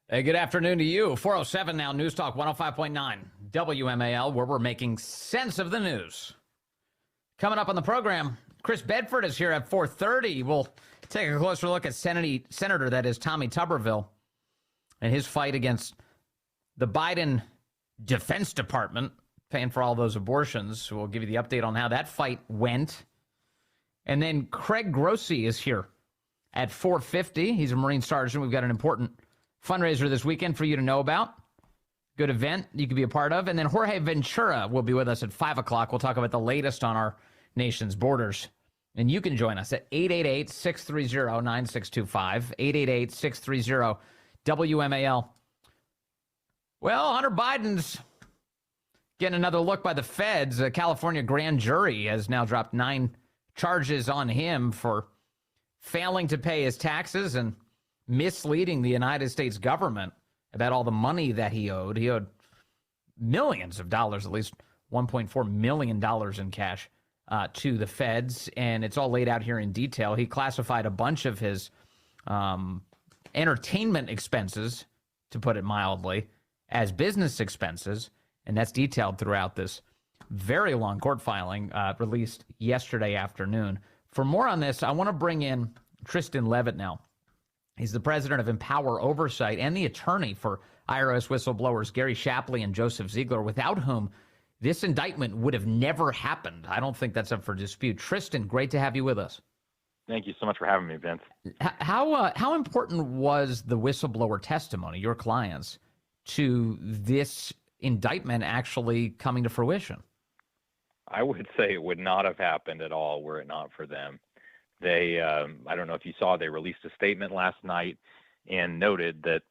Hey, good afternoon to you. 407 now, News Talk 105.9 WMAL, where we're making sense of the news. Coming up on the program, Chris Bedford is here at 4:30. We'll take a closer look at Senator, that is, Tommy Tuberville, and his fight against the Biden Defense Department, paying for all those abortions. We'll give you the update on how that fight went. And then Craig Grossi is here at 4:50. He's a Marine Sergeant. We've got an important fundraiser this weekend for you to know about. Good event you could be a part of. And then Jorge Ventura will be with us at 5 o'clock. We'll talk about the latest on our nation's borders. And you can join us at 888-630-9625, 888-630-WMAL. Well, Hunter Biden's getting another look by the feds. A California grand jury has now dropped 9 charges on him for failing to pay his taxes and misleading the United States government about all the money that he owed. He owed millions of dollars, at least $1.4 million in cash to the feds, and it's all laid out here in detail. He classified a bunch of his entertainment expenses, to put it mildly, as business expenses, and that's detailed throughout this very long court filing released yesterday afternoon. For more on this, I want to bring in Tristan Leavitt now. He's the president of Empower Oversight and the attorney for IRS whistleblowers Gary Shapley and Joseph Ziegler, without whom this indictment would have never happened. I don't think that's up for dispute. Tristan, great to have you with us. Thank you so much for having me, Vince. How important was the whistleblower testimony, your clients, to this indictment actually coming to fruition? I would say it would not have happened at all were it not for them. They, I don't know if you saw, they released a statement last night and noted that,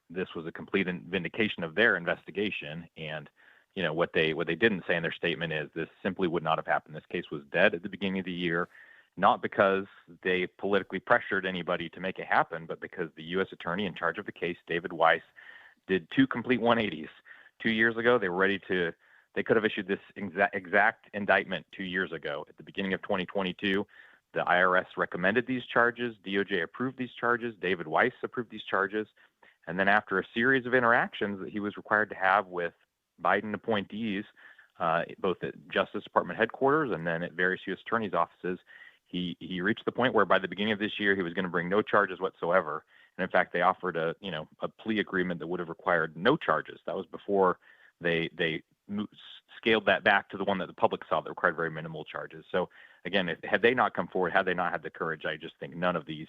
this was a complete vindication of their investigation. And, what they didn't say in their statement is this simply would not have happened. This case was dead at the beginning of the year, not because they politically pressured anybody to make it happen, but because the U.S. attorney in charge of the case, David Weiss, did 2 complete 180s. 2 years ago, they could have issued this exact indictment 2 years ago. At the beginning of 2022, the IRS recommended these charges. DOJ approved these charges. David Weiss approved these charges. And then after a series of interactions that he was required to have with Biden appointees, both at Justice Department headquarters and then at various U.S. attorneys' offices, he reached the point where by the beginning of this year, he was going to bring no charges whatsoever. And in fact, they offered a plea agreement that would have required no charges. That was before they scaled that back to the one that the public saw that required very minimal charges. So again, had they not come forward, had they not had the courage, I just think none of these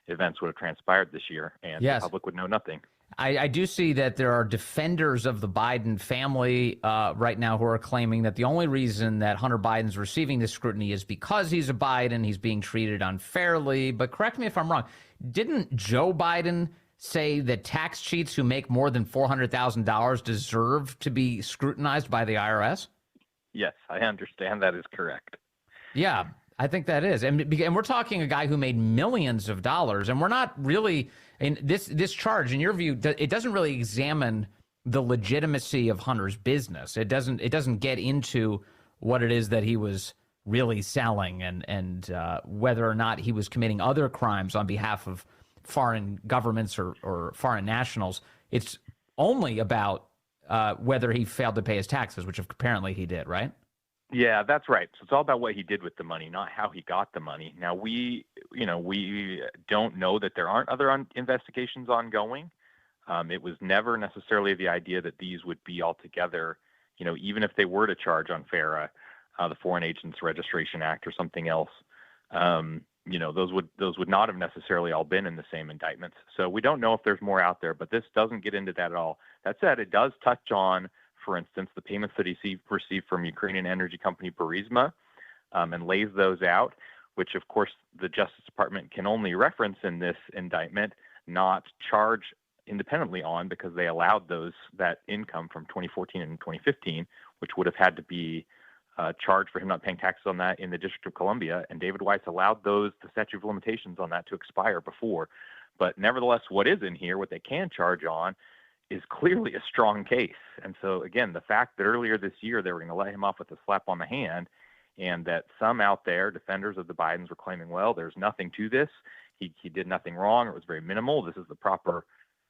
events would have transpired this year, and The public would know nothing. I do see that there are defenders of the Biden family right now who are claiming that the only reason that Hunter Biden's receiving this scrutiny is because he's a Biden, he's being treated unfairly. But correct me if I'm wrong, didn't Joe Biden say that tax cheats who make more than $400,000 deserve to be scrutinized by the IRS? Yes, I understand that is correct. Yeah, I think that is. And we're talking a guy who made millions of dollars, and we're not really in this charge, in your view, it doesn't really examine the legitimacy of Hunter's business. It doesn't get into what it is that he was really selling and whether or not he was committing other crimes on behalf of foreign governments or foreign nationals. It's only about whether he failed to pay his taxes, which apparently he did, right? Yeah, that's right. So it's all about what he did with the money, not how he got the money. Now, we don't know that there aren't other investigations ongoing. It was never necessarily the idea that these would be all together, even if they were to charge on FARA, the Foreign Agents Registration Act or something else. Those would not have necessarily all been in the same indictments. So we don't know if there's more out there, but this doesn't get into that at all. That said, it does touch on, for instance, the payments that he received from Ukrainian energy company Burisma, and lays those out, which, of course, the Justice Department can only reference in this indictment, not charge independently on, because they allowed that income from 2014 and 2015, which would have had to be charged for him not paying taxes on that in the District of Columbia. And David Weiss allowed the statute of limitations on that to expire before. But nevertheless, what is in here, what they can charge on, is clearly a strong case. And so, again, the fact that earlier this year they were going to let him off with a slap on the hand, and that some out there, defenders of the Bidens, were claiming, well, there's nothing to this. He did nothing wrong. It was very minimal. This is the proper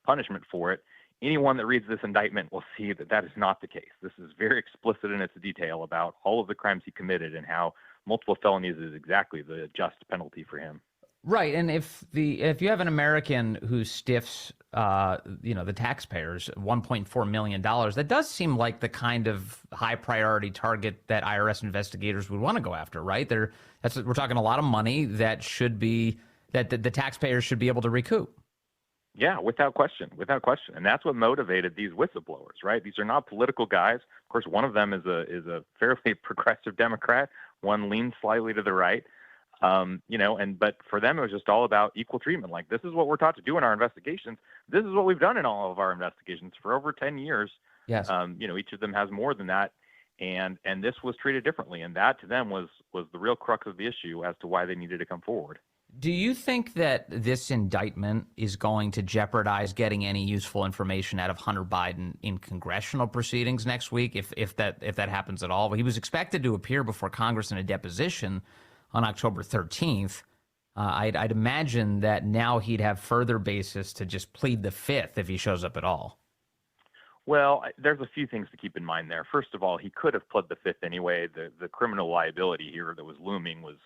punishment for it. Anyone that reads this indictment will see that that is not the case. This is very explicit in its detail about all of the crimes he committed and how multiple felonies is exactly the just penalty for him. Right, and if you have an American who stiffs, the taxpayers $1.4 million, that does seem like the kind of high priority target that IRS investigators would want to go after, right? We're talking a lot of money that the taxpayers should be able to recoup. Yeah, without question. And that's what motivated these whistleblowers, right? These are not political guys. Of course, one of them is a fairly progressive Democrat. One leans slightly to the right. But for them, it was just all about equal treatment. Like, this is what we're taught to do in our investigations. This is what we've done in all of our investigations for over 10 years. Yes. Each of them has more than that. And this was treated differently. And that to them was the real crux of the issue as to why they needed to come forward. Do you think that this indictment is going to jeopardize getting any useful information out of Hunter Biden in congressional proceedings next week, if that happens at all? He was expected to appear before Congress in a deposition on October 13th. I'd imagine that now he'd have further basis to just plead the fifth if he shows up at all. Well, there's a few things to keep in mind there. First of all, he could have pled the fifth anyway. The criminal liability here that was looming was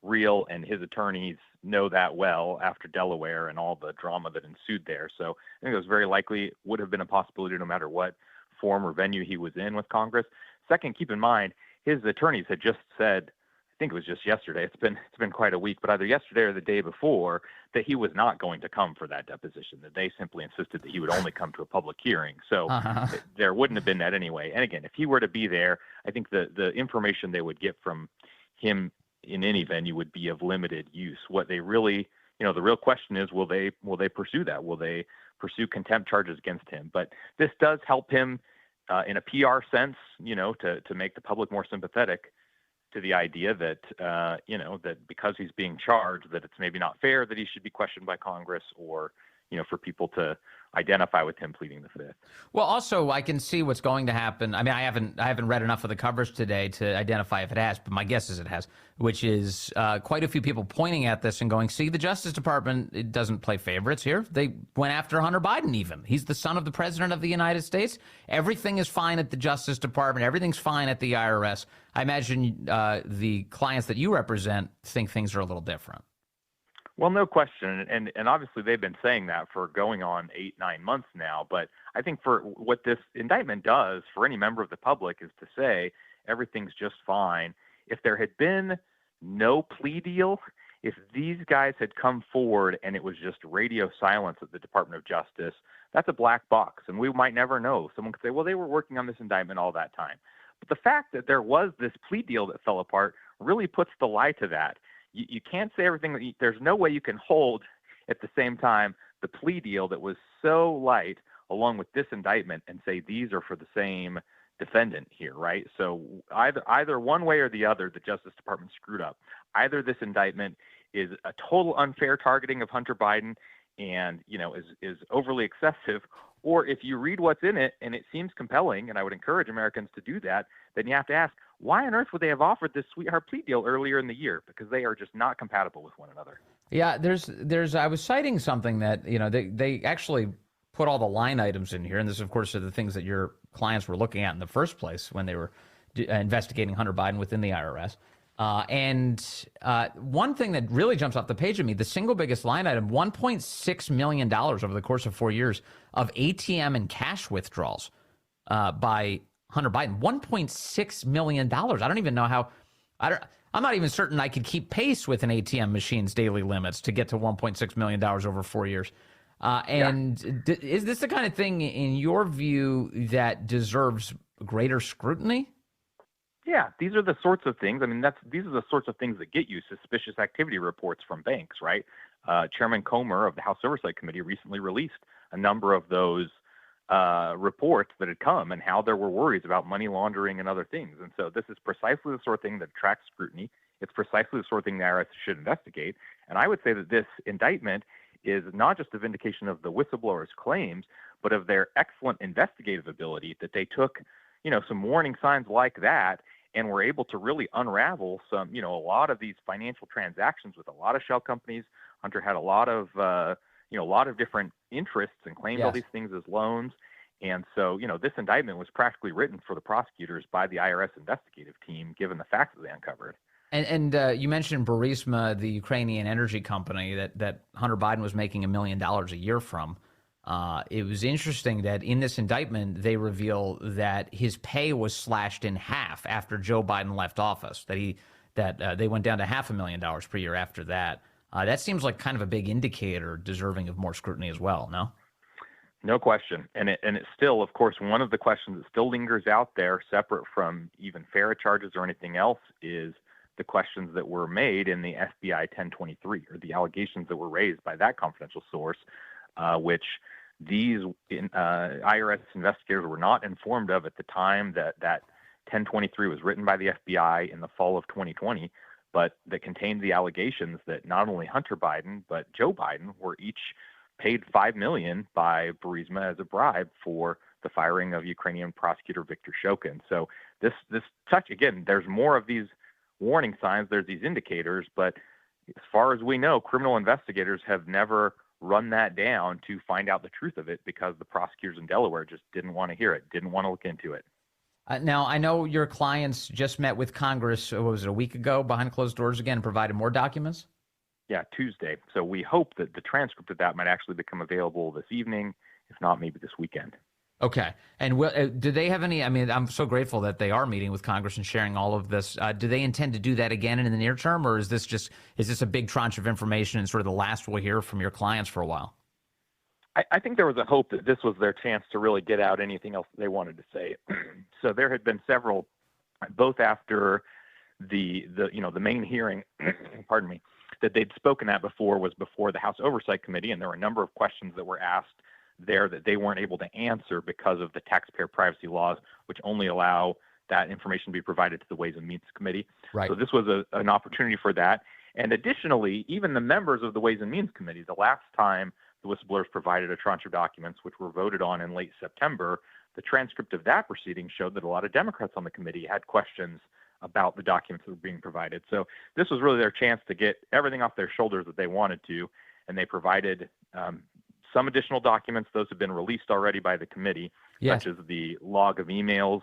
real, and his attorneys know that well after Delaware and all the drama that ensued there. So I think it was very likely would have been a possibility no matter what form or venue he was in with Congress. Second, keep in mind, his attorneys had just said, I think it was just yesterday, it's been quite a week, but either yesterday or the day before, that he was not going to come for that deposition, that they simply insisted that he would only come to a public hearing. So there wouldn't have been that anyway. And again, if he were to be there, I think the information they would get from him in any venue would be of limited use. What they really, the real question is, will they pursue that? Will they pursue contempt charges against him? But this does help him in a PR sense, to make the public more sympathetic to the idea that, that because he's being charged, that it's maybe not fair that he should be questioned by Congress, or, for people to identify with him pleading the fifth. Well, also, I can see what's going to happen. I mean, I haven't read enough of the coverage today to identify if it has, but my guess is it has, which is quite a few people pointing at this and going, see, the Justice Department, it doesn't play favorites here. They went after Hunter Biden even. He's the son of the President of the United States. Everything is fine at the Justice Department. Everything's fine at the IRS. I imagine the clients that you represent think things are a little different. Well, no question. And obviously they've been saying that for going on 8-9 months now. But I think for what this indictment does for any member of the public is to say everything's just fine. If there had been no plea deal, if these guys had come forward and it was just radio silence at the Department of Justice, that's a black box. And we might never know. Someone could say, well, they were working on this indictment all that time. But the fact that there was this plea deal that fell apart really puts the lie to that. You can't say everything. There's no way you can hold at the same time the plea deal that was so light along with this indictment and say these are for the same defendant here, right? So either one way or the other, the Justice Department screwed up. Either this indictment is a total unfair targeting of Hunter Biden and, is overly excessive, or if you read what's in it and it seems compelling, and I would encourage Americans to do that, then you have to ask, why on earth would they have offered this sweetheart plea deal earlier in the year? Because they are just not compatible with one another. Yeah, I was citing something that, they actually put all the line items in here. And this, of course, are the things that your clients were looking at in the first place when they were investigating Hunter Biden within the IRS. One thing that really jumps off the page at me, the single biggest line item, $1.6 million over the course of 4 years of ATM and cash withdrawals by Hunter Biden. $1.6 million. I don't even know how. I'm not even certain I could keep pace with an ATM machine's daily limits to get to $1.6 million over 4 years. Is this the kind of thing, in your view, that deserves greater scrutiny? Yeah, these are the sorts of things. I mean, these are the sorts of things that get you suspicious activity reports from banks, right? Chairman Comer of the House Oversight Committee recently released a number of those reports that had come and how there were worries about money laundering and other things. And so this is precisely the sort of thing that attracts scrutiny. It's precisely the sort of thing the IRS should investigate. And I would say that this indictment is not just a vindication of the whistleblowers' claims, but of their excellent investigative ability, that they took, some warning signs like that and were able to really unravel some, a lot of these financial transactions with a lot of shell companies. Hunter had a lot of different interests and claimed Yes. all these things as loans. And so, this indictment was practically written for the prosecutors by the IRS investigative team, given the facts that they uncovered. And you mentioned Burisma, the Ukrainian energy company that Hunter Biden was making $1 million a year from. It was interesting that in this indictment, they reveal that his pay was slashed in half after Joe Biden left office, that they went down to $500,000 per year after that. That seems like kind of a big indicator deserving of more scrutiny as well, no? No question. And it's still, of course, one of the questions that still lingers out there, separate from even FARA charges or anything else, is the questions that were made in the FBI 1023, or the allegations that were raised by that confidential source, which these IRS investigators were not informed of at the time that 1023 was written by the FBI in the fall of 2020, but that contained the allegations that not only Hunter Biden, but Joe Biden were each paid $5 million by Burisma as a bribe for the firing of Ukrainian prosecutor Viktor Shokin. So this touch, again, there's more of these warning signs, there's these indicators, but as far as we know, criminal investigators have never run that down to find out the truth of it because the prosecutors in Delaware just didn't want to hear it, didn't want to look into it. Now, I know your clients just met with Congress, what was it, a week ago, behind closed doors again, and provided more documents? Yeah, Tuesday. So we hope that the transcript of that might actually become available this evening, if not maybe this weekend. Okay. And do they have any, I mean, I'm so grateful that they are meeting with Congress and sharing all of this. Do they intend to do that again in the near term, or is this a big tranche of information and sort of the last we'll hear from your clients for a while? I think there was a hope that this was their chance to really get out anything else they wanted to say. So there had been several, both after the main hearing, pardon me, that they'd spoken at before was before the House Oversight Committee, and there were a number of questions that were asked there that they weren't able to answer because of the taxpayer privacy laws, which only allow that information to be provided to the Ways and Means Committee. Right. So this was an opportunity for that. And additionally, even the members of the Ways and Means Committee, the last time the whistleblowers provided a tranche of documents, which were voted on in late September, the transcript of that proceeding showed that a lot of Democrats on the committee had questions about the documents that were being provided. So this was really their chance to get everything off their shoulders that they wanted to, and they provided some additional documents. Those have been released already by the committee, Yes. such as the log of emails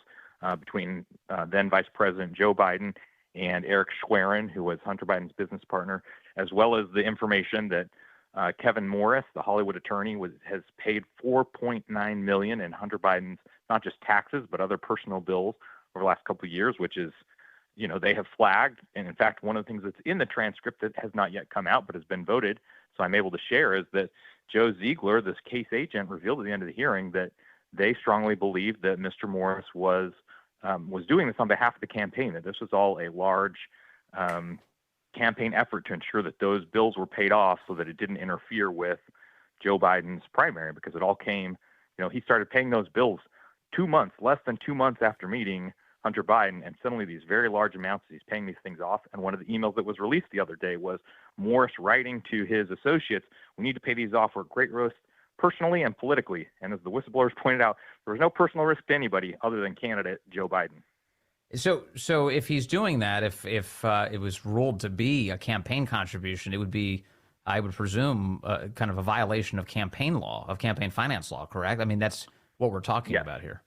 between then Vice President Joe Biden and Eric Schwerin, who was Hunter Biden's business partner, as well as the information that Kevin Morris, the Hollywood attorney, has paid $4.9 million in Hunter Biden's not just taxes but other personal bills over the last couple of years, which is, they have flagged. And in fact, one of the things that's in the transcript that has not yet come out but has been voted, so I'm able to share, is that Joe Ziegler, this case agent, revealed at the end of the hearing that they strongly believed that Mr. Morris was doing this on behalf of the campaign, that this was all a large campaign effort to ensure that those bills were paid off so that it didn't interfere with Joe Biden's primary, because it all came, he started paying those bills less than 2 months after meeting Hunter Biden, and suddenly these very large amounts, he's paying these things off. And one of the emails that was released the other day was Morris writing to his associates, "We need to pay these off. We're at great risk personally and politically." And as the whistleblowers pointed out, there was no personal risk to anybody other than candidate Joe Biden. So if he's doing that, if it was ruled to be a campaign contribution, it would be, I would presume, kind of a violation of campaign finance law, correct? I mean, that's what we're talking about here.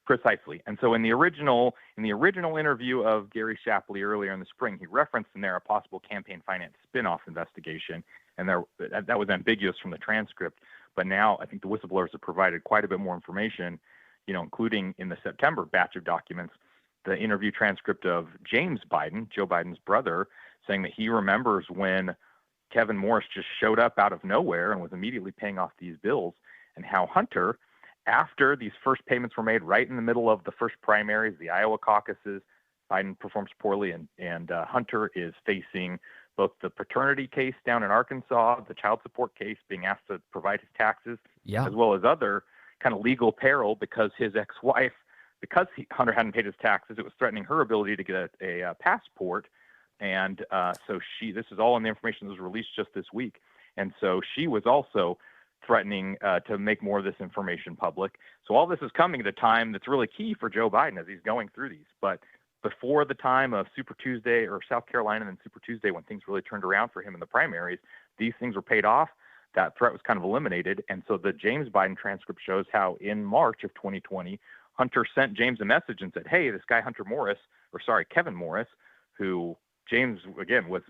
Precisely. And so in the original interview of Gary Shapley earlier in the spring, he referenced in there a possible campaign finance spinoff investigation, and that was ambiguous from the transcript. But now I think the whistleblowers have provided quite a bit more information, including in the September batch of documents, the interview transcript of James Biden, Joe Biden's brother, saying that he remembers when Kevin Morris just showed up out of nowhere and was immediately paying off these bills, and how Hunter, after these first payments were made right in the middle of the first primaries, the Iowa caucuses, Biden performs poorly, and Hunter is facing both the paternity case down in Arkansas, the child support case, being asked to provide his taxes, as well as other kind of legal peril because his ex-wife, Hunter hadn't paid his taxes, it was threatening her ability to get a passport. And so this is all in the information that was released just this week. And so she was also threatening to make more of this information public. So all this is coming at a time that's really key for Joe Biden as he's going through these. But before the time of Super Tuesday or South Carolina and then Super Tuesday, when things really turned around for him in the primaries, these things were paid off. that threat was kind of eliminated. And so the James Biden transcript shows how in March of 2020, Hunter sent James a message and said, hey, this guy Kevin Morris, who James, again, was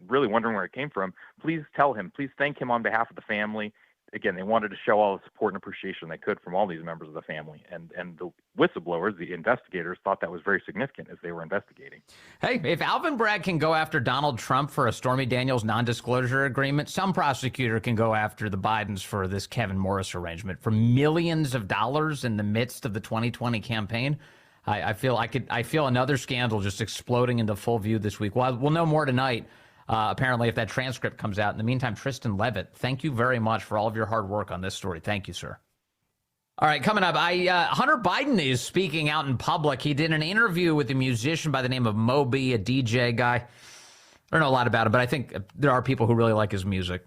really wondering where it came from. Please thank him on behalf of the family. Again, they wanted to show all the support and appreciation they could from all these members of the family. And the whistleblowers, the investigators, thought that was very significant as they were investigating. Hey, if Alvin Bragg can go after Donald Trump for a Stormy Daniels non-disclosure agreement, some prosecutor can go after the Bidens for this Kevin Morris arrangement for millions of dollars in the midst of the 2020 campaign. I feel another scandal just exploding into full view this week. Well, we'll know more tonight. Apparently, if that transcript comes out. In the meantime, Tristan Leavitt, thank you very much for all of your hard work on this story. Thank you, sir. All right, coming up, Hunter Biden is speaking out in public. He did an interview with a musician by the name of Moby, a DJ guy. I don't know a lot about him, but I think there are people who really like his music.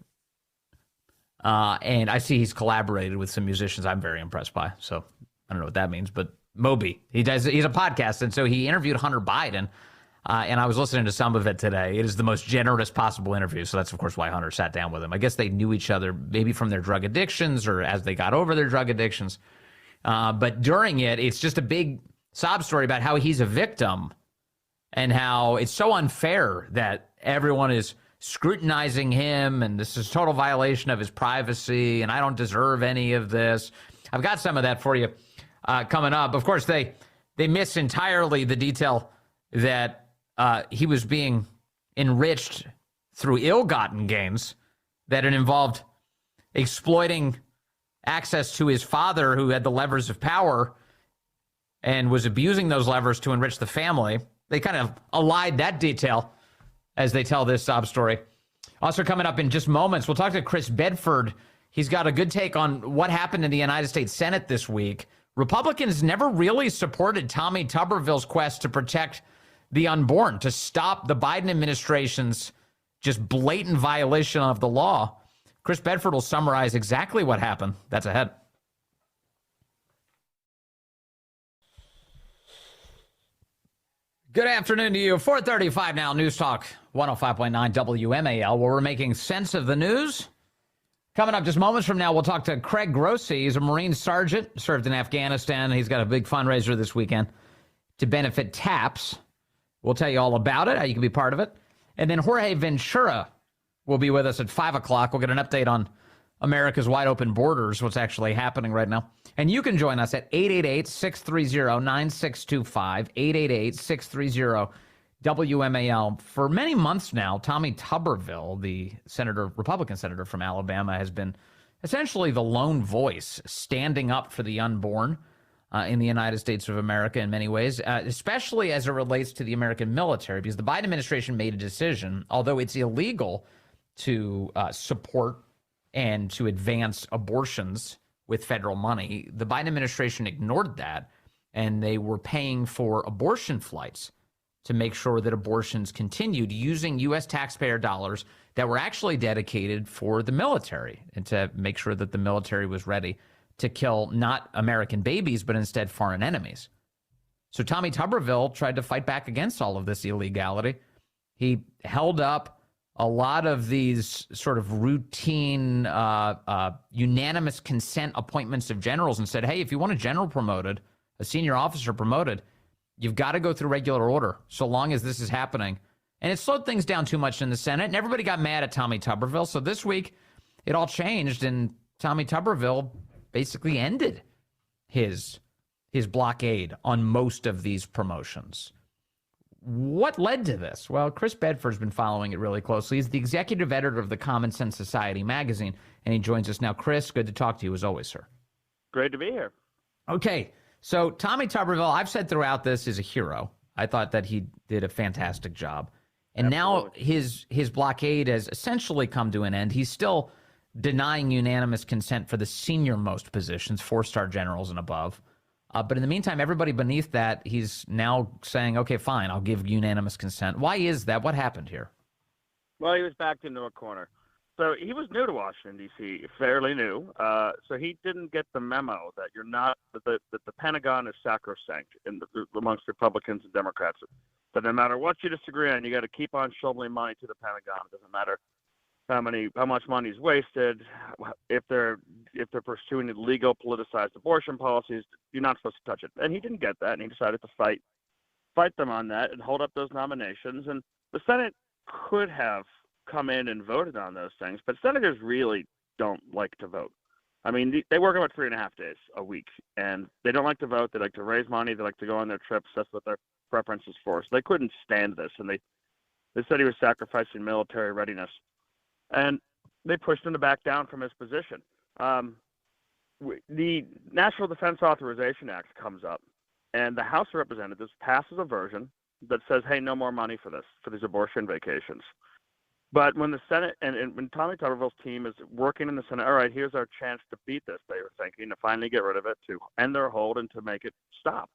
And I see he's collaborated with some musicians I'm very impressed by. So I don't know what that means, but Moby, he's a podcast, and so he interviewed Hunter Biden. And I was listening to some of it today. It is the most generous possible interview. So that's, of course, why Hunter sat down with him. I guess they knew each other maybe from their drug addictions or as they got over their drug addictions. But during it, it's just a big sob story about how he's a victim and how it's so unfair that everyone is scrutinizing him. And this is total violation of his privacy. And I don't deserve any of this. I've got some of that for you coming up. Of course, they miss entirely the detail that he was being enriched through ill-gotten gains, that it involved exploiting access to his father, who had the levers of power and was abusing those levers to enrich the family. They kind of allied that detail as they tell this sob story. Also coming up in just moments, we'll talk to Chris Bedford. He's got a good take on what happened in the United States Senate this week. Republicans never really supported Tommy Tuberville's quest to protect the unborn, to stop the Biden administration's just blatant violation of the law. Chris Bedford will summarize exactly what happened. That's ahead. Good afternoon to you. 4:35 now, News Talk 105.9 WMAL, where we're making sense of the news. Coming up just moments from now, we'll talk to Craig Grossi. He's a Marine sergeant, served in Afghanistan. He's got a big fundraiser this weekend to benefit TAPS. We'll tell you all about it, how you can be part of it. And then Jorge Ventura will be with us at 5 o'clock. We'll get an update on America's wide open borders, what's actually happening right now. And you can join us at 888-630-9625, 888-630-WMAL. For many months now, Tommy Tuberville, the Republican senator from Alabama, has been essentially the lone voice standing up for the unborn in the United States of America in many ways, especially as it relates to the American military, because the Biden administration made a decision, although it's illegal to support and to advance abortions with federal money, the Biden administration ignored that, and they were paying for abortion flights to make sure that abortions continued using U.S. taxpayer dollars that were actually dedicated for the military and to make sure that the military was ready to kill not American babies, but instead foreign enemies. So Tommy Tuberville tried to fight back against all of this illegality. He held up a lot of these sort of routine, unanimous consent appointments of generals and said, hey, if you want a general promoted, a senior officer promoted, you've got to go through regular order so long as this is happening. And it slowed things down too much in the Senate, and everybody got mad at Tommy Tuberville. So this week, it all changed, and Tommy Tuberville basically ended his blockade on most of these promotions. What led to this? Well, Chris Bedford's been following it really closely. He's the executive editor of the Common Sense Society magazine, and he joins us now. Chris, good to talk to you as always, sir. Great to be here. Okay, so Tommy Tuberville, I've said throughout this, is a hero. I thought that he did a fantastic job. And Absolutely. Now his blockade has essentially come to an end. He's still denying unanimous consent for the senior-most positions, 4-star generals and above. But in the meantime, everybody beneath that, he's now saying, okay, fine, I'll give unanimous consent. Why is that? What happened here? Well, he was backed into a corner. So he was new to Washington, D.C., fairly new. So he didn't get the memo that you're not, that the Pentagon is sacrosanct amongst Republicans and Democrats. But no matter what you disagree on, you got to keep on shoveling money to the Pentagon. It doesn't matter how much money is wasted, if they're pursuing illegal politicized abortion policies. You're not supposed to touch it. And he didn't get that, and he decided to fight them on that and hold up those nominations. And the Senate could have come in and voted on those things, but senators really don't like to vote. I mean, they work about 3.5 days a week, and they don't like to vote. They like to raise money. They like to go on their trips. That's what their preference is for. So they couldn't stand this, and they said he was sacrificing military readiness. And they pushed him to back down from his position. The National Defense Authorization Act comes up, and the House of Representatives passes a version that says, hey, no more money for these abortion vacations. But when the Senate and when Tommy Tuberville's team is working in the Senate, all right, here's our chance to beat this, they were thinking, to finally get rid of it, to end their hold and to make it stop.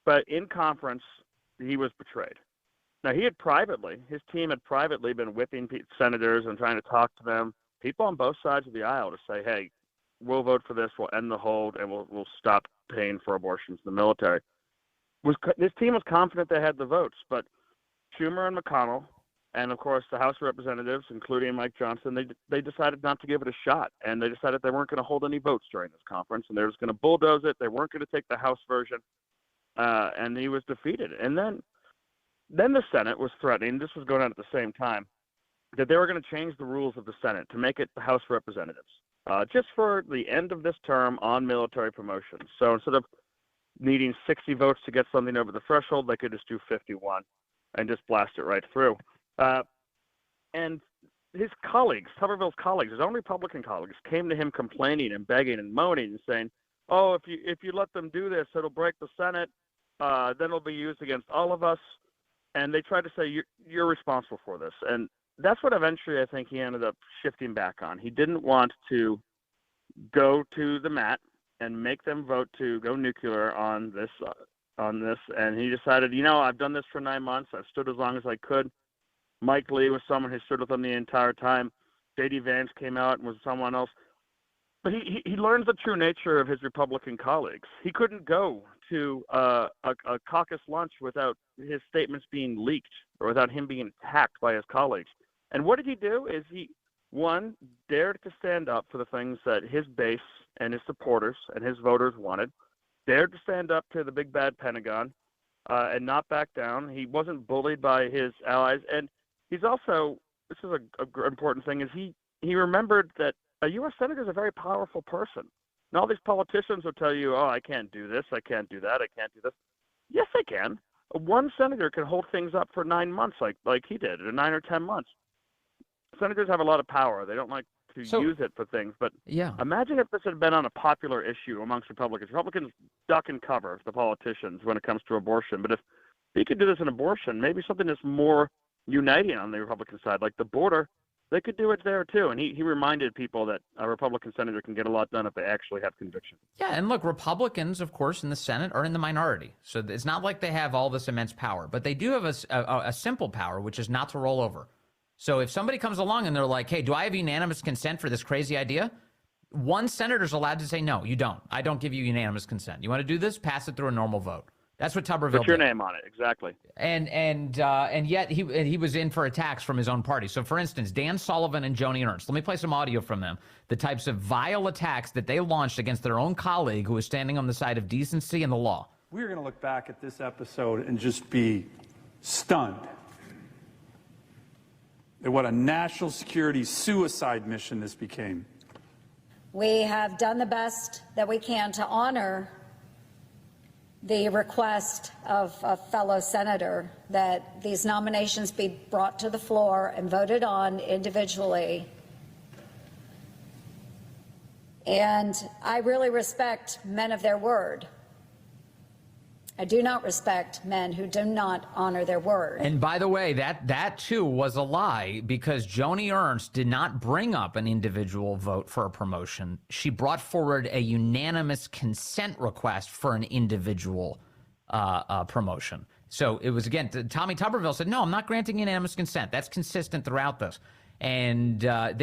But in conference, he was betrayed. Now, his team had privately been whipping senators and trying to talk to them, people on both sides of the aisle, to say, hey, we'll vote for this, we'll end the hold, and we'll stop paying for abortions in the military. This team was confident they had the votes, but Schumer and McConnell, and of course the House of Representatives, including Mike Johnson, they decided not to give it a shot, and they decided they weren't going to hold any votes during this conference, and they were just going to bulldoze it. They weren't going to take the House version, and he was defeated. And then the Senate was threatening, this was going on at the same time, that they were going to change the rules of the Senate to make it the House of Representatives, just for the end of this term on military promotions. So instead of needing 60 votes to get something over the threshold, they could just do 51 and just blast it right through. And his colleagues, Tuberville's colleagues, his own Republican colleagues, came to him complaining and begging and moaning and saying, oh, if you let them do this, it'll break the Senate, then it'll be used against all of us. And they tried to say, you're responsible for this. And that's what eventually I think he ended up shifting back on. He didn't want to go to the mat and make them vote to go nuclear on this. And he decided, I've done this for 9 months. I've stood as long as I could. Mike Lee was someone who stood with him the entire time. J.D. Vance came out and was someone else. But he learned the true nature of his Republican colleagues. He couldn't go to a caucus lunch without his statements being leaked or without him being attacked by his colleagues. And what did he do is he, one, dared to stand up for the things that his base and his supporters and his voters wanted, dared to stand up to the big bad Pentagon and not back down. He wasn't bullied by his allies. And he's also, this is an important thing, is he remembered that a U.S. Senator is a very powerful person. And all these politicians will tell you, oh, I can't do this, I can't do that, I can't do this. Yes, they can. One senator can hold things up for 9 months like he did, or 9 or 10 months. Senators have a lot of power. They don't like to use it for things. But yeah, imagine if this had been on a popular issue amongst Republicans. Republicans duck and cover the politicians when it comes to abortion. But if he could do this in abortion, maybe something that's more uniting on the Republican side, like the border, they could do it there too. And he reminded people that a Republican senator can get a lot done if they actually have conviction. Yeah, and look, Republicans, of course, in the Senate are in the minority. So it's not like they have all this immense power. But they do have a simple power, which is not to roll over. So if somebody comes along and they're like, hey, do I have unanimous consent for this crazy idea? One senator's allowed to say, no, you don't. I don't give you unanimous consent. You want to do this? Pass it through a normal vote. That's what Tuberville did. Put your name on it, exactly. And yet he was in for attacks from his own party. So, for instance, Dan Sullivan and Joni Ernst. Let me play some audio from them. The types of vile attacks that they launched against their own colleague who was standing on the side of decency and the law. We're going to look back at this episode and just be stunned at what a national security suicide mission this became. We have done the best that we can to honor the request of a fellow senator that these nominations be brought to the floor and voted on individually. And I really respect men of their word. I do not respect men who do not honor their word. And by the way, that too was a lie, because Joni Ernst did not bring up an individual vote for a promotion. She brought forward a unanimous consent request for an individual promotion. So it was, again, Tommy Tuberville said, no, I'm not granting unanimous consent. That's consistent throughout this. And for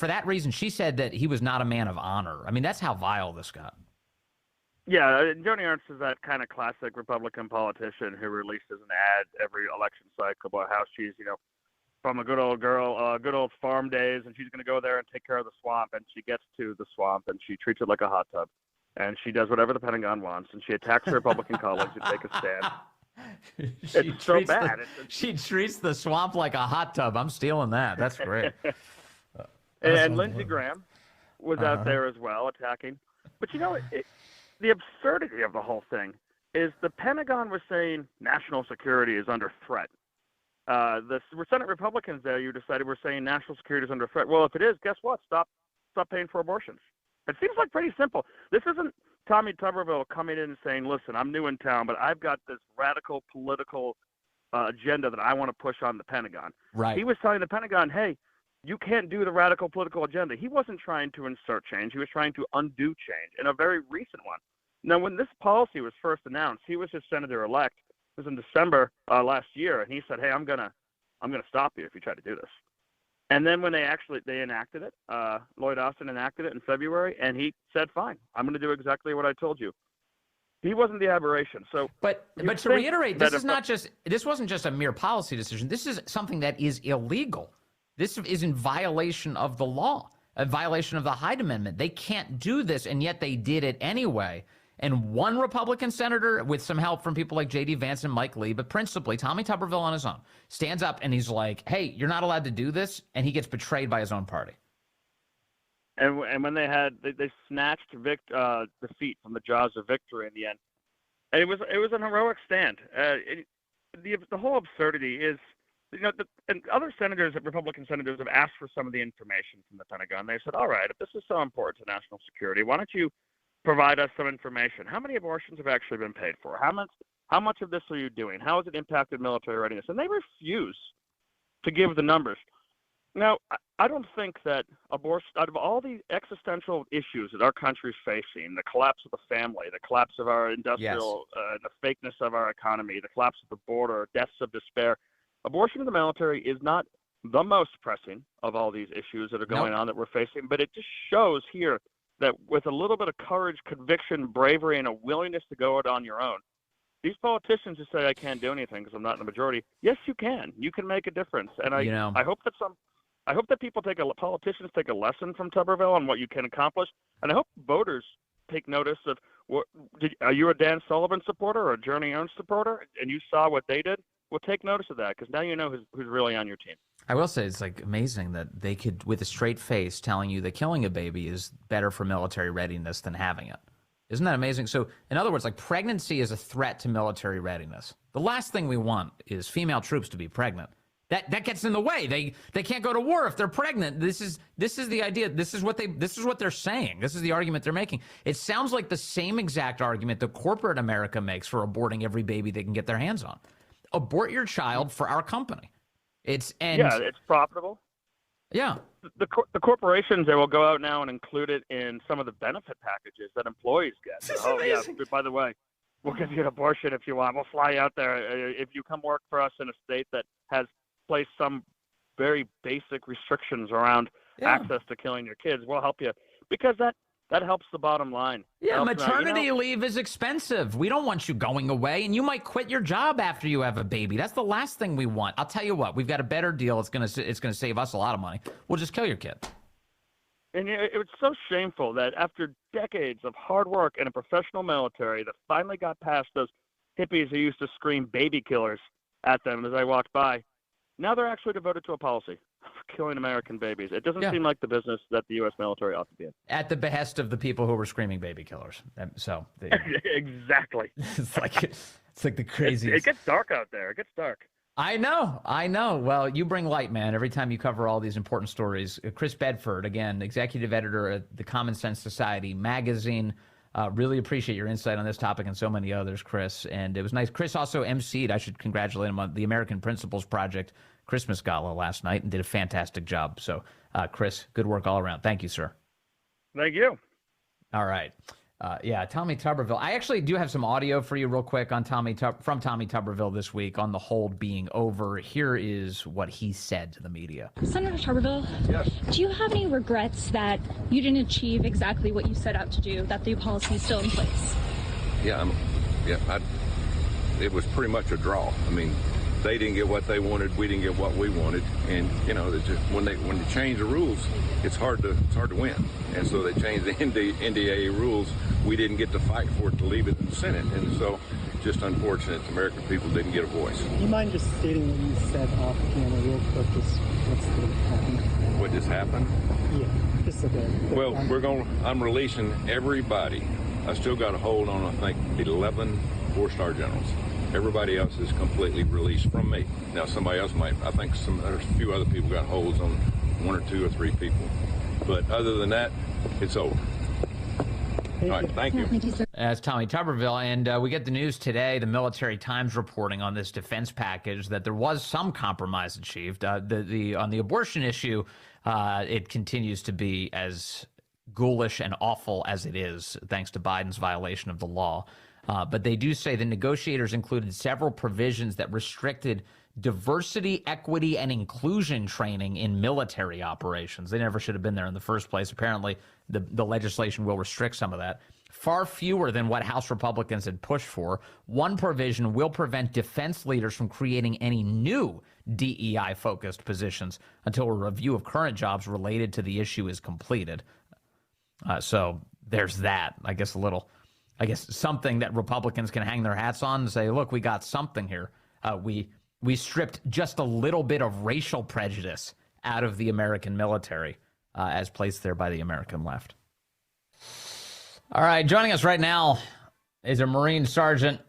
that reason, she said that he was not a man of honor. I mean, that's how vile this got. Yeah, Joni Ernst is that kind of classic Republican politician who releases an ad every election cycle about how she's, from a good old girl, good old farm days, and she's going to go there and take care of the swamp. And she gets to the swamp, and she treats it like a hot tub. And she does whatever the Pentagon wants, and she attacks her Republican colleagues who take a stand. It's so bad. She treats the swamp like a hot tub. I'm stealing that. That's great. And Lindsey Graham was out there as well attacking. But the absurdity of the whole thing is the Pentagon was saying national security is under threat. The Senate Republicans there, you decided, were saying national security is under threat. Well, if it is, guess what? Stop paying for abortions. It seems like pretty simple. This isn't Tommy Tuberville coming in and saying, listen, I'm new in town, but I've got this radical political agenda that I want to push on the Pentagon. Right. He was telling the Pentagon, hey, you can't do the radical political agenda. He wasn't trying to insert change. He was trying to undo change, and a very recent one. Now, when this policy was first announced, he was just senator-elect. It was in December last year, and he said, hey, I'm gonna stop you if you try to do this. And then when they enacted it, Lloyd Austin enacted it in February, and he said, fine, I'm going to do exactly what I told you. He wasn't the aberration. So, but to reiterate, this wasn't just a mere policy decision. This is something that is illegal. This is in violation of the law, a violation of the Hyde Amendment. They can't do this, and yet they did it anyway. And one Republican senator, with some help from people like J.D. Vance and Mike Lee, but principally Tommy Tuberville on his own, stands up and he's like, hey, you're not allowed to do this, and he gets betrayed by his own party. And when they snatched defeat from the jaws of victory in the end. And it was an heroic stand. The whole absurdity is, and other senators, Republican senators, have asked for some of the information from the Pentagon. They said, all right, if this is so important to national security, why don't you provide us some information? How many abortions have actually been paid for? How much of this are you doing? How has it impacted military readiness? And they refuse to give the numbers. Now, I don't think that abortion, out of all the existential issues that our country is facing, the collapse of the family, the collapse of our industrial, the fakeness of our economy, the collapse of the border, deaths of despair, abortion in the military is not the most pressing of all these issues that are going on that we're facing, but it just shows here that with a little bit of courage, conviction, bravery, and a willingness to go it on your own, these politicians who say I can't do anything because I'm not in the majority, yes, you can. You can make a difference. And I hope that politicians take a lesson from Tuberville on what you can accomplish, and I hope voters take notice of are you a Dan Sullivan supporter or a Journey Ernst supporter, and you saw what they did? Well, take notice of that, because now you know who's really on your team. I will say it's like amazing that they could, with a straight face, telling you that killing a baby is better for military readiness than having it. Isn't that amazing? So, in other words, like, pregnancy is a threat to military readiness. The last thing we want is female troops to be pregnant. That gets in the way. They can't go to war if they're pregnant. This is the idea. This is what they're saying. This is the argument they're making. It sounds like the same exact argument that corporate America makes for aborting every baby they can get their hands on. Abort your child for our company. It's profitable. Yeah. The corporations, they will go out now and include it in some of the benefit packages that employees get. Amazing. Yeah, by the way, we'll give you an abortion if you want. We'll fly you out there. If you come work for us in a state that has placed some very basic restrictions around access to killing your kids, we'll help you. Because that helps the bottom line. Yeah, maternity leave is expensive. We don't want you going away, and you might quit your job after you have a baby. That's the last thing we want. I'll tell you what, we've got a better deal. It's gonna save us a lot of money. We'll just kill your kid. And it was so shameful that after decades of hard work in a professional military that finally got past those hippies who used to scream baby killers at them as I walked by, now they're actually devoted to a policy for killing American babies. It doesn't seem like the business that the U.S. military ought to be in. At the behest of the people who were screaming baby killers. Exactly. It's like the craziest. It gets dark out there. It gets dark. I know. Well, you bring light, man, every time you cover all these important stories. Chris Bedford, again, executive editor at the Common Sense Society magazine. Really appreciate your insight on this topic and so many others, Chris. And it was nice. Chris also emceed, I should congratulate him on the American Principles Project Christmas Gala last night and did a fantastic job. So, Chris, good work all around. Thank you, sir. Thank you. All right. Tommy Tuberville. I actually do have some audio for you real quick on Tommy Tuberville this week on the hold being over. Here is what he said to the media. Senator Tuberville, yes. Do you have any regrets that you didn't achieve exactly what you set out to do, that the policy is still in place? It was pretty much a draw. I mean, they didn't get what they wanted, we didn't get what we wanted, and just when they change the rules, it's hard to win. And so they changed the NDAA rules. We didn't get to fight for it to leave it in the Senate, and so just unfortunate the American people didn't get a voice. Do you mind just stating what you said off camera real quick? What's happened? What just happened? Yeah, just a bit. Well, I'm releasing everybody. I still got a hold on, I think, 11 four-star generals. Everybody else is completely released from me. Now, somebody else might, I think there's a few other people got holds on 1 or 2 or 3 people. But other than that, it's over. All right, thank you. That's Tommy Tuberville, and we get the news today, the Military Times reporting on this defense package, that there was some compromise achieved. On the abortion issue, it continues to be as ghoulish and awful as it is, thanks to Biden's violation of the law. But they do say the negotiators included several provisions that restricted diversity, equity, and inclusion training in military operations. They never should have been there in the first place. Apparently, the legislation will restrict some of that. Far fewer than what House Republicans had pushed for. One provision will prevent defense leaders from creating any new DEI-focused positions until a review of current jobs related to the issue is completed. So there's that. I guess something that Republicans can hang their hats on and say, look, we got something here. We stripped just a little bit of racial prejudice out of the American military as placed there by the American left. All right, joining us right now is a Marine Sergeant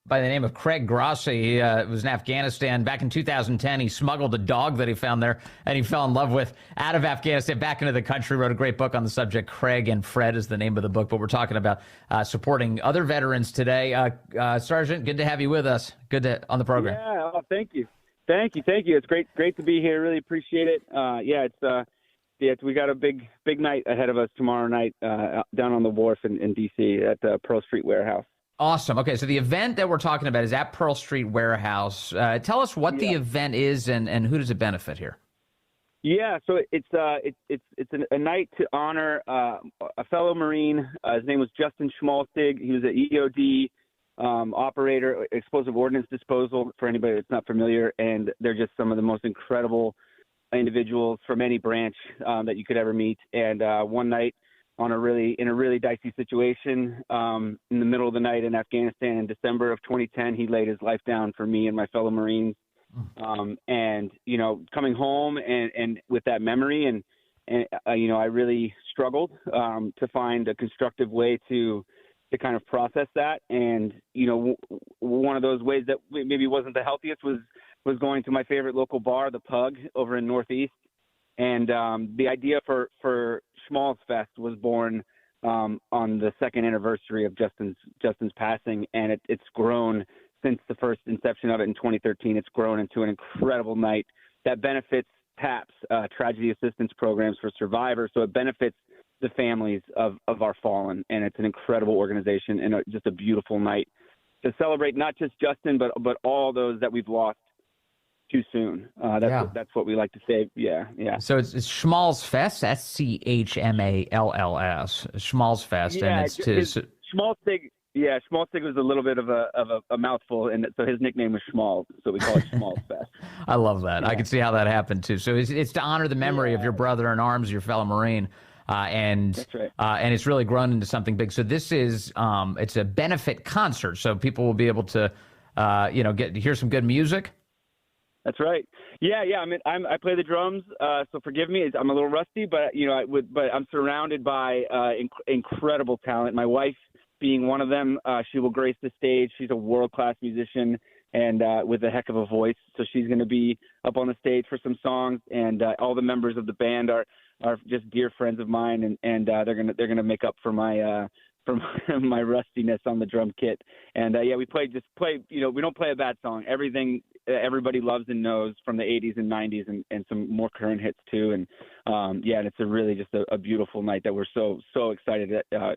by the name of Craig Grossi. He was in Afghanistan back in 2010. He smuggled a dog that he found there and he fell in love with out of Afghanistan, back into the country, wrote a great book on the subject. Craig and Fred is the name of the book, but we're talking about supporting other veterans today. Sergeant, good to have you with us. Good to on the program. Yeah, thank you. Thank you. It's great to be here. Really appreciate it. We got a big night ahead of us tomorrow night down on the wharf in D.C. at the Pearl Street Warehouse. Awesome. Okay, so the event that we're talking about is at Pearl Street Warehouse. Tell us what the event is and who does it benefit here? Yeah, so it's a night to honor a fellow Marine. His name was Justin Schmalzig. He was an EOD operator, explosive ordnance disposal, for anybody that's not familiar, and they're just some of the most incredible individuals from any branch that you could ever meet. And one night in a really dicey situation in the middle of the night in Afghanistan in December of 2010, he laid his life down for me and my fellow Marines. And coming home and with that memory and I really struggled to find a constructive way to kind of process that. And one of those ways that maybe wasn't the healthiest was going to my favorite local bar, the Pug, over in Northeast. And the idea for Schmalz Fest was born on the second anniversary of Justin's passing, and it's grown since the first inception of it in 2013. It's grown into an incredible night that benefits TAPS, Tragedy Assistance Programs for Survivors. So it benefits the families of our fallen, and it's an incredible organization and just a beautiful night to celebrate not just Justin, but all those that we've lost too soon. That's what we like to say. Yeah. So it's Schmalz Fest, SCHMALLS, Schmalz Fest, yeah, and it's Schmalzig. Yeah, Schmalzig was a little bit of a mouthful, and so his nickname was Schmalz, so we call it Schmalz Fest. I love that. Yeah. I can see how that happened too. So it's to honor the memory of your brother in arms, your fellow Marine. And that's right. And it's really grown into something big. So this is it's a benefit concert, so people will be able to hear some good music. That's right. Yeah. I mean, I play the drums, so forgive me. I'm a little rusty, but but I'm surrounded by incredible talent. My wife being one of them, she will grace the stage. She's a world-class musician and with a heck of a voice. So she's going to be up on the stage for some songs, and all the members of the band are just dear friends of mine, and they're gonna make up for my my rustiness on the drum kit. And we play. We don't play a bad song. Everything everybody loves and knows from the 80s and 90s, and some more current hits too. And and it's really just a beautiful night that we're so excited to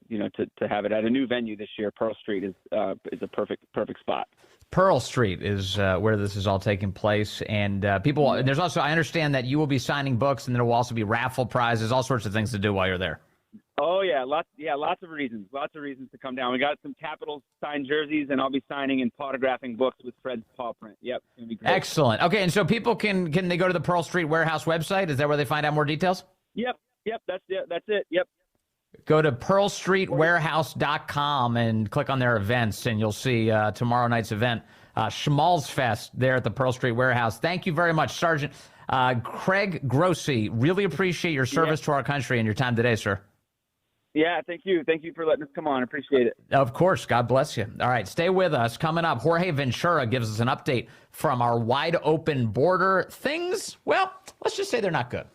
have it at a new venue this year. Pearl Street is a perfect spot. Pearl Street is where this is all taking place, and there's also, I understand that you will be signing books, and there will also be raffle prizes, all sorts of things to do while you're there. Oh yeah, lots of reasons to come down. We got some Capitals signed jerseys, and I'll be signing and autographing books with Fred's paw print. Yep, it's gonna be great. Excellent. Okay, and so people can they go to the Pearl Street Warehouse website? Is that where they find out more details? Yep, that's it. Yep. Go to pearlstreetwarehouse.com and click on their events, and you'll see tomorrow night's event, Schmalz Fest, there at the Pearl Street Warehouse. Thank you very much, Sergeant Craig Grossi. Really appreciate your service to our country and your time today, sir. Yeah, thank you. Thank you for letting us come on. Appreciate it. Of course. God bless you. All right, stay with us. Coming up, Jorge Ventura gives us an update from our wide open border. Things, well, let's just say they're not good.